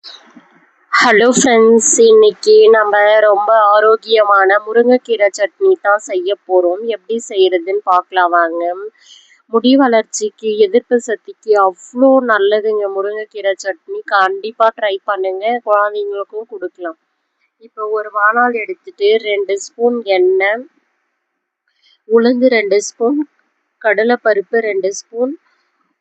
Hello friends, இன்னைக்கு நம்ம ரொம்ப ஆரோக்கியமான முருங்கைக்கீரை சட்னி தான் செய்ய போகிறோம். எப்படி செய்கிறதுன்னு பார்க்கலாம் வாங்க. முடி வளர்ச்சிக்கு, எதிர்ப்பு சக்திக்கு அவ்வளோ நல்லதுங்க முருங்கைக்கீரை சட்னி. கண்டிப்பாக ட்ரை பண்ணுங்க, குழந்தைங்களுக்கும் கொடுக்கலாம். இப்போ ஒரு வாணால் எடுத்துட்டு 2 ஸ்பூன் எண்ணெய், உளுந்து 2 ஸ்பூன், கடலைப்பருப்பு 2 ஸ்பூன்,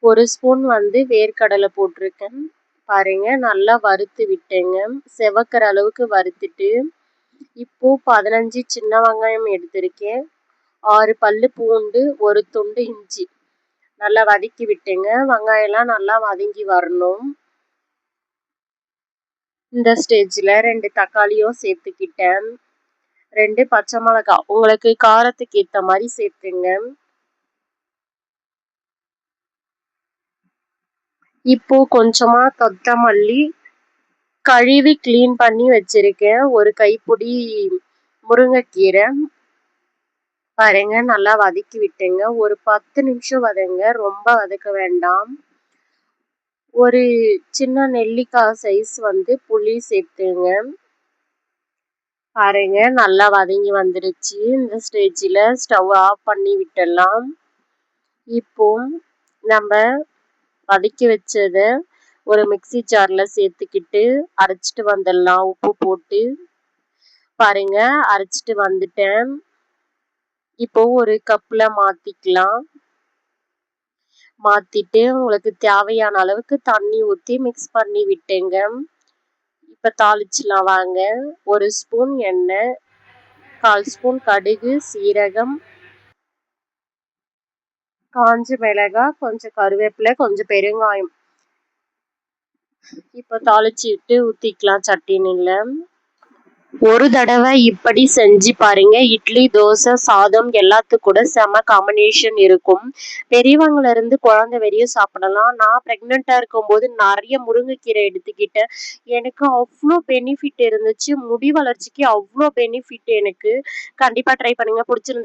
1 ஸ்பூன் வேர்க்கடலை போட்டிருக்கேன். பாருங்க, நல்லா வறுத்து விட்டேங்க. செவக்கிற அளவுக்கு வறுத்துட்டு, இப்போ 15 சின்ன வெங்காயம் எடுத்திருக்கேன், 6 பல்லு பூண்டு, 1 துண்டு இஞ்சி நல்லா வதக்கி விட்டேங்க. வெங்காயம்லாம் நல்லா வதங்கி வரணும். இந்த ஸ்டேஜில் 2 தக்காளியும் சேர்த்துக்கிட்டேன், 2 பச்சை மிளகாய் உங்களுக்கு காரத்துக்கு ஏற்ற மாதிரி சேர்த்துங்க. இப்போ கொஞ்சமா கொத்தமல்லி கழுவி க்ளீன் பண்ணி வச்சிருக்கேன், ஒரு கைப்பிடி முருங்கைக்கீரை. பாருங்க, நல்லா வதக்கி விட்டேங்க. ஒரு 10 நிமிஷம் வதங்க, ரொம்ப வதக்க வேண்டாம். ஒரு சின்ன நெல்லிக்காய் சைஸ் புளி சேர்த்துங்க. பாருங்க, நல்லா வதங்கி வந்துடுச்சு. இந்த ஸ்டேஜில் ஸ்டவ் ஆஃப் பண்ணி விட்டுடலாம். இப்போ நம்ம வதக்கி வச்சதை ஒரு மிக்ஸி ஜாரில் சேர்த்துக்கிட்டு அரைச்சிட்டு வந்துடலாம், உப்பு போட்டு. பாருங்க, அரைச்சிட்டு வந்துட்டேன். இப்போ ஒரு கப்பில் மாற்றிக்கலாம். மாற்றிட்டு உங்களுக்கு தேவையான அளவுக்கு தண்ணி ஊற்றி மிக்ஸ் பண்ணி விட்டேங்க. இப்போ தாளிச்சிலாம் வாங்க. 1 ஸ்பூன் எண்ணெய், 1/4 ஸ்பூன் கடுகு, சீரகம், காஞ்ச மிளகாய், கொஞ்சம் கருவேப்பிலை, கொஞ்சம் பெருங்காயம். இப்போ தாளிச்சிட்டு ஊற்றிக்கலாம் சட்னியில். ஒரு தடவை இப்படி செஞ்சு பாருங்க, இட்லி, தோசை, சாதம் எல்லாத்துக்கும் கூட செம காம்பினேஷன் இருக்கும். பெரியவங்கள இருந்து குழந்தை வரையும் சாப்பிடலாம். நான் ப்ரெக்னெண்ட்டாக இருக்கும்போது நிறைய முருங்கைக்கீரை எடுத்துக்கிட்டேன். எனக்கு அவ்வளோ பெனிஃபிட் இருந்துச்சு, முடி வளர்ச்சிக்கு அவ்வளோ பெனிஃபிட் எனக்கு. கண்டிப்பாக ட்ரை பண்ணுங்க. பிடிச்சிருந்தா